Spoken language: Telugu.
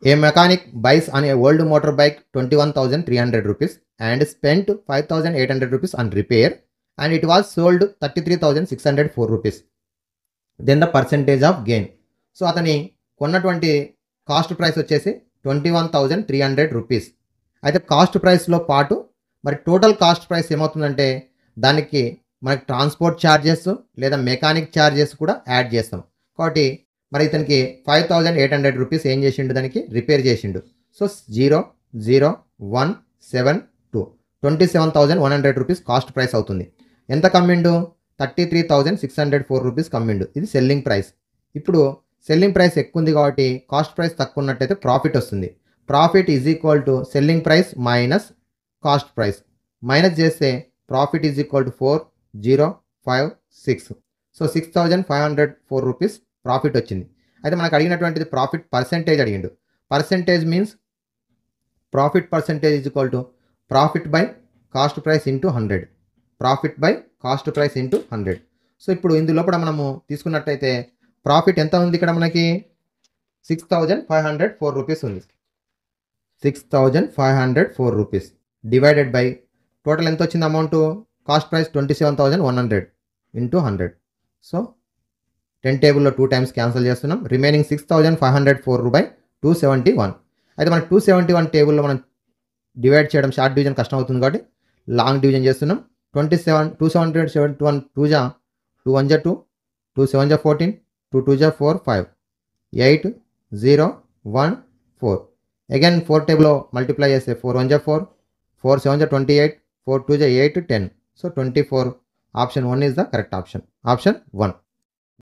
A mechanic buys on a old motorbike 21,300 rupees and spent 5,800 rupees on repair, and it was sold 33,604 rupees. Then the percentage of gain. So అతని కొన్నటువంటి కాస్ట్ ప్రైస్ వచ్చేసి 21,300 రూపీస్. అయితే కాస్ట్ ప్రైస్లో పాటు మరి టోటల్ కాస్ట్ ప్రైస్ ఏమవుతుందంటే దానికి మనకి ట్రాన్స్పోర్ట్ ఛార్జెస్ లేదా మెకానిక్ ఛార్జెస్ కూడా యాడ్ చేస్తాం. కాబట్టి మరి ఇతనికి 5,800 రూపీస్ ఏం చేసిండు, దానికి రిపేర్ చేసిండు. సో 0,0,1,7,2 27,100 రూపీస్ కాస్ట్ ప్రైస్ అవుతుంది. ఎంత కమ్మిండు? 33,604 రూపీస్ కమ్మిండు. ఇది సెల్లింగ్ ప్రైస్. ఇప్పుడు సెల్లింగ్ ప్రైస్ ఎక్కువ ఉంది కాబట్టి కాస్ట్ ప్రైస్ తక్కువ ఉన్నట్టయితే ప్రాఫిట్ వస్తుంది. Profit is equal to selling price minus cost price. Minus చేస్తే profit is equal to 4,056. So 6,504 rupees profit వచ్చింది. అయితే మనకు అడిగినటువంటిది ప్రాఫిట్ పర్సెంటేజ్ అడిగిండు. Percentage means profit percentage is equal to profit by cost price into 100. Profit by cost price into 100. So ఇప్పుడు ఇందులోపల మనము తీసుకున్నట్టయితే ప్రాఫిట్ ఎంత ఉంది ఇక్కడ మనకి? 6,504 రూపీస్ ఉంది. 6,504 రూపీస్ డివైడెడ్ బై టోటల్ ఎంత వచ్చింది amount? Cost price 27,100 into 100. So 10 టేబుల్లో 2 టైమ్స్ క్యాన్సిల్ చేస్తున్నాం. Remaining 6,504 by 271. అయితే మనకి 271 టేబుల్లో మనం డివైడ్ చేయడం షార్ట్ డివిజన్ కష్టం అవుతుంది కాబట్టి లాంగ్ డివిజన్ చేస్తున్నాం. 271 2 జా 2 1 జా 2 2 7 జా 14 2 2 జా 4 5 8 0 1 4. అగైన్ 4 టేబుల్లో మల్టిప్లై చేస్తే 4 1 జా 4 4 7 జా 28 4 2 జా 8 10. So 24. Option 1 is the correct option. Option 1.